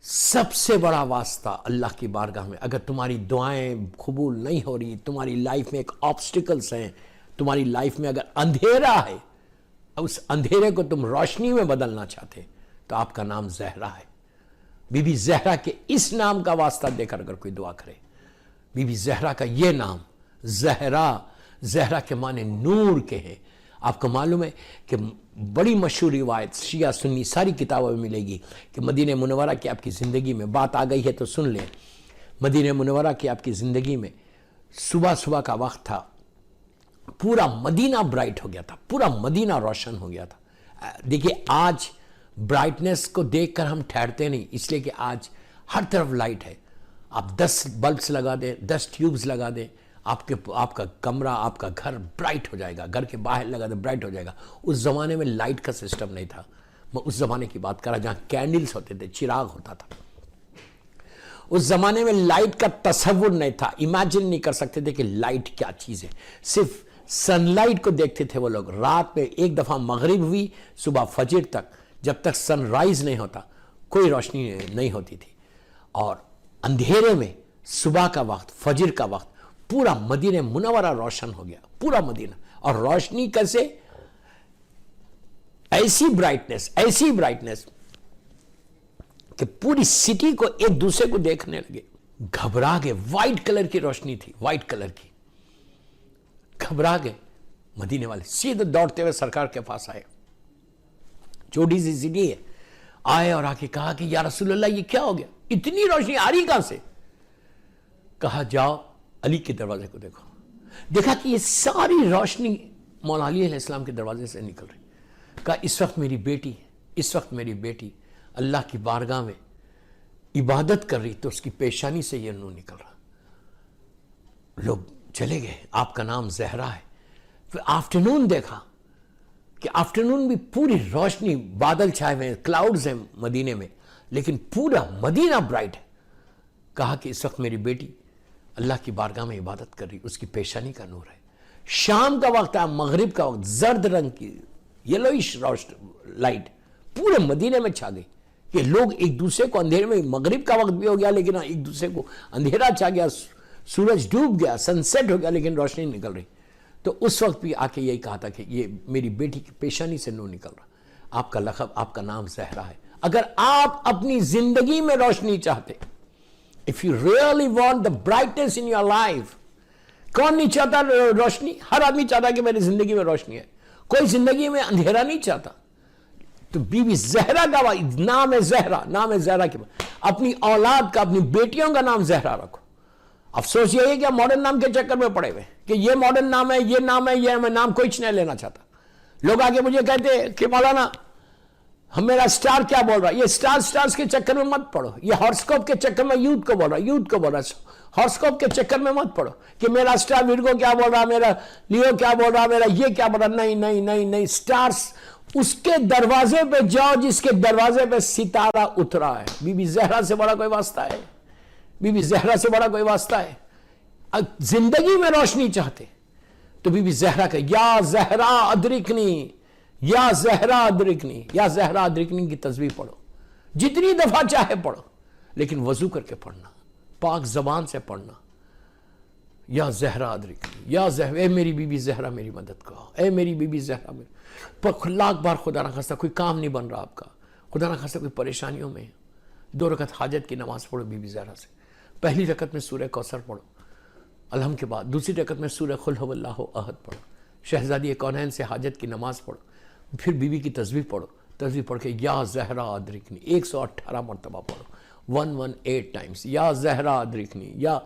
سب سے بڑا واسطہ اللہ کی بارگاہ میں، اگر تمہاری دعائیں قبول نہیں ہو رہی، تمہاری لائف میں ایک آبسٹیکلز ہیں، تمہاری لائف میں اگر اندھیرا ہے، اس اندھیرے کو تم روشنی میں بدلنا چاہتے تو آپ کا نام زہرا ہے۔ بی بی زہرا کے اس نام کا واسطہ دے کر اگر کوئی دعا کرے، بی بی زہرا کا یہ نام زہرا، زہرا کے معنی نور کے ہیں۔ آپ کو معلوم ہے کہ بڑی مشہور روایت شیعہ سنی ساری کتابوں میں ملے گی کہ مدینہ منورہ کی آپ کی زندگی میں بات آ گئی ہے تو سن لیں۔ مدینہ منورہ کی آپ کی زندگی میں صبح کا وقت تھا، پورا مدینہ برائٹ ہو گیا تھا، پورا مدینہ روشن ہو گیا تھا۔ دیکھیے آج برائٹنس کو دیکھ کر ہم ٹھہرتے نہیں، اس لیے کہ آج ہر طرف لائٹ ہے۔ آپ 10 بلبس لگا دیں، 10 ٹیوبز لگا دیں، آپ کا کمرہ، آپ کا گھر برائٹ ہو جائے گا، گھر کے باہر لگا دیں برائٹ ہو جائے گا۔ اس زمانے میں لائٹ کا سسٹم نہیں تھا، میں اس زمانے کی بات کر رہا جہاں کینڈلز ہوتے تھے، چراغ ہوتا تھا۔ اس زمانے میں لائٹ کا تصور نہیں تھا، امیجن نہیں کر سکتے تھے کہ لائٹ کیا چیز ہے۔ صرف سن لائٹ کو دیکھتے تھے وہ لوگ۔ رات میں ایک دفعہ مغرب ہوئی، صبح فجر تک جب تک سن رائز نہیں ہوتا کوئی روشنی نہیں ہوتی تھی، اور اندھیرے میں صبح کا وقت، فجر کا وقت پورا مدینہ منورہ روشن ہو گیا، پورا مدینہ۔ اور روشنی کیسے؟ ایسی برائٹنس کہ پوری سٹی کو ایک دوسرے کو دیکھنے لگے، گھبرا گئے۔ وائٹ کلر کی روشنی تھی، وائٹ کلر کی، گھبرا گئے مدینے والے، سیدھے دوڑتے ہوئے سرکار کے پاس آئے، چھوٹی سی سٹی ہے، آئے اور آ کے کہا کہ یا رسول اللہ یہ کیا ہو گیا، اتنی روشنی آ رہی کہاں سے؟ کہا جاؤ علی کے دروازے کو دیکھو۔ دیکھا کہ یہ ساری روشنی مولا علی علیہ السلام کے دروازے سے نکل رہی۔ کہا اس وقت میری بیٹی اللہ کی بارگاہ میں عبادت کر رہی تو اس کی پیشانی سے یہ نور نکل رہا۔ لوگ چلے گئے، آپ کا نام زہرا ہے۔ پھر آفٹرنون دیکھا کہ آفٹرنون بھی پوری روشنی، بادل چھائے ہوئے ہیں، کلاؤڈز ہیں مدینے میں، لیکن پورا مدینہ برائٹ ہے۔ کہا کہ اس وقت میری بیٹی اللہ کی بارگاہ میں عبادت کر رہی، اس کی پیشانی کا نور ہے۔ شام کا وقت ہے، مغرب کا وقت، زرد رنگ کی یلوئش لائٹ پورے مدینے میں چھا گئی کہ لوگ ایک دوسرے کو اندھیرے میں، مغرب کا وقت بھی ہو گیا لیکن ایک دوسرے کو اندھیرا چھا گیا، سورج ڈوب گیا، سن سیٹ ہو گیا لیکن روشنی نکل رہی۔ تو اس وقت بھی آ کے یہی کہا تھا کہ یہ میری بیٹی کی پیشانی سے نور نکل رہا۔ آپ کا لقب، آپ کا نام زہرا ہے۔ اگر آپ اپنی زندگی میں روشنی چاہتے، if you really want the brightness in your life، کون نہیں چاہتا روشنی؟ ہر آدمی چاہتا ہے کہ میری زندگی میں روشنی ہے، کوئی زندگی میں اندھیرا نہیں چاہتا۔ تو بی بی زہرا کا نام ہے زہرا، نام ہے زہرا کے بعد اپنی اولاد کا، اپنی بیٹیوں کا نام زہرا رکھو۔ افسوس یہ ہے کہ ماڈرن نام کے چکر میں پڑے ہوئے کہ یہ ماڈرن نام ہے، یہ نام ہے، یہ میں نام کوئی نہیں لینا چاہتا۔ لوگ آگے مجھے کہتے ہیں کہ مولانا ہم میرا سٹار کیا بول رہا ہے، یہ سٹارز کے چکر میں مت پڑو، یہ ہارسکوپ کے چکر میں یوتھ کو بول رہا ہے، ہارسکوپ کے چکر میں مت پڑو کہ میرا سٹار ورگو کیا بول رہا، میرا لیو کیا بول رہا، میرا یہ کیا بول رہا۔ نہیں، سٹارز اس کے دروازے پہ جاؤ جس کے دروازے پہ ستارہ اترا ہے۔ بی بی زہرا سے بڑا کوئی واسطہ ہے؟ بی بی زہرا سے بڑا کوئی واسطہ ہے؟ زندگی میں روشنی چاہتے تو بی بی زہرا کا یا زہرا ادرکنی، یا زہرا ادرکنی، یا زہرا ادرکنی کی تسبیح پڑھو، جتنی دفعہ چاہے پڑھو، لیکن وضو کر کے پڑھنا، پاک زبان سے پڑھنا۔ یا زہرا ادرکنی، یا زہرا، اے میری بی بی زہرا میری مدد کرو، اے میری بی بی زہرا میری۔ پر لاکھ بار خدا نہ خواستہ کوئی کام نہیں بن رہا آپ کا، خدا نہ خواستہ کوئی پریشانیوں میں، 2 رکعت حاجت کی نماز پڑھو بی بی زہرا سے۔ پہلی رکعت میں سورہ کوثر پڑھو الحمد کے بعد، دوسری رکعت میں سورہ قل هو اللہ احد پڑھو، شہزادی کونین سے حاجت کی نماز پڑھو، پھر بی بی کی تسبیح پڑھو، تسبیح پڑھ کے یا زہرا ادرکنی 118 مرتبہ پڑھو، 118 ٹائمز، یا زہرا ادرکنی، یا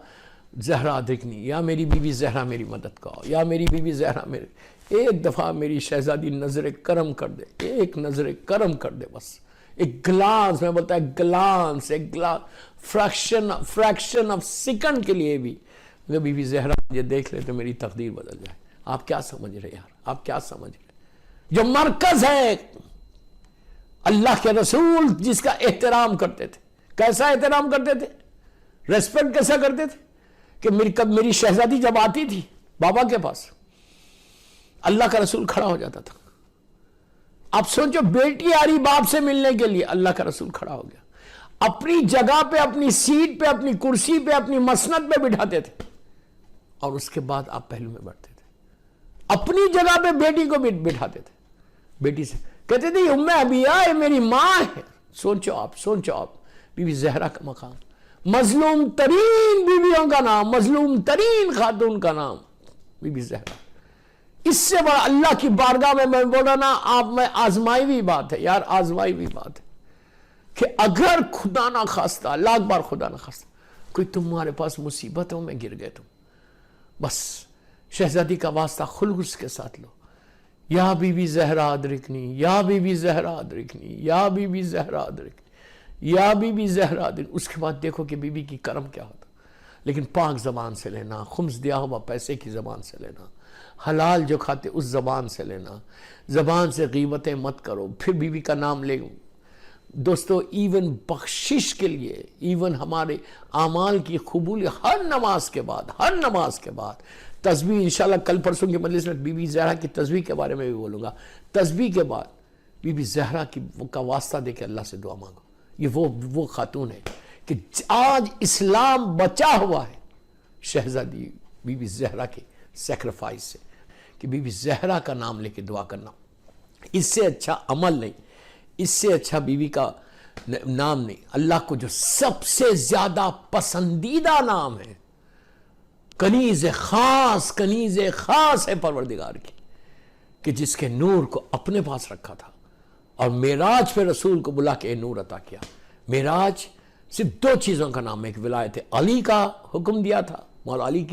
زہرا ادرکنی، یا میری بی بی زہرا میری مدد کرو، یا میری بی بی زہرا میری۔ ایک دفعہ میری شہزادی نظر کرم کر دے، ایک نظر کرم کر دے، بس ایک گلانس، میں بولتا ہے گلانس، ایک گلانس، فریکشن آف سیکنڈ کے لیے بھی اگر بی بی زہرا مجھے دیکھ لے تو میری تقدیر بدل جائے۔ آپ کیا سمجھ رہے یار، آپ کیا سمجھ رہے؟ جو مرکز ہے اللہ کے رسول جس کا احترام کرتے تھے، کیسا احترام کرتے تھے، ریسپیکٹ کیسا کرتے تھے کہ میری شہزادی جب آتی تھی بابا کے پاس، اللہ کا رسول کھڑا ہو جاتا تھا۔ اب سوچو بیٹی آ رہی باپ سے ملنے کے لیے، اللہ کا رسول کھڑا ہو گیا۔ اپنی جگہ پہ، اپنی سیٹ پہ، اپنی کرسی پہ، اپنی مسند پہ بٹھاتے تھے اور اس کے بعد آپ پہلو میں بیٹھتے تھے. اپنی جگہ پہ بیٹی کو بٹھاتے تھے. بیٹی سے کہتے تھے یہ ام ابیہ ہے، میری ماں ہے. سوچو آپ بی بی زہرا کا مقام، مظلوم ترین بیویوں کا نام، مظلوم ترین خاتون کا نام بی بی زہرا. اس سے بڑا اللہ کی بارگاہ میں بول رہا نا آپ، میں آزمائی ہوئی بات ہے یار، آزمائی ہوئی بات ہے کہ اگر خدا نہ خواستہ، لاکھ بار خدا نہ خواستہ، کوئی تمہارے پاس مصیبت ہو میں گر گئے تم، بس شہزادی کا واسطہ خلوص کے ساتھ لو، یا بی بی زہرا ادرکنی، یا بی بی زہرا ادرکنی، یا بی بی زہرا ادرکنی، یا بی بی زہرا ادرکنی. اس کے بعد دیکھو کہ بی بی کی کرم کیا ہوتا. لیکن پاک زبان سے لینا، خمس دیا ہوا پیسے کی زبان سے لینا، حلال جو کھاتے اس زبان سے لینا، زبان سے غیبتیں مت کرو. پھر بی بی کا نام لے. دوستو ایون بخشش کے لیے، ایون ہمارے اعمال کی قبولی، ہر نماز کے بعد تسبیح، انشاءاللہ کل پرسوں کی مجلس میں بی بی زہرا کی تسبیح کے بارے میں بھی بولوں گا. تسبیح کے بعد بی بی زہرا کا واسطہ دے کے اللہ سے دعا مانگو. یہ وہ خاتون ہے کہ آج اسلام بچا ہوا ہے شہزادی بی بی زہرا کے سیکریفائس سے، کہ بی بی زہرا کا نام لے کے دعا کرنا. اس سے اچھا عمل نہیں، اس سے اچھا بیوی کا نام نہیں. اللہ کو جو سب سے زیادہ پسندیدہ نام ہے، کنیز خاص ہے پروردگار کی، کہ جس کے نور کو اپنے پاس رکھا تھا اور معراج پہ رسول کو بلا کے نور عطا کیا. معراج صرف 2 چیزوں کا نام ہے، ایک ولایت علی کا حکم دیا تھا اور علی کی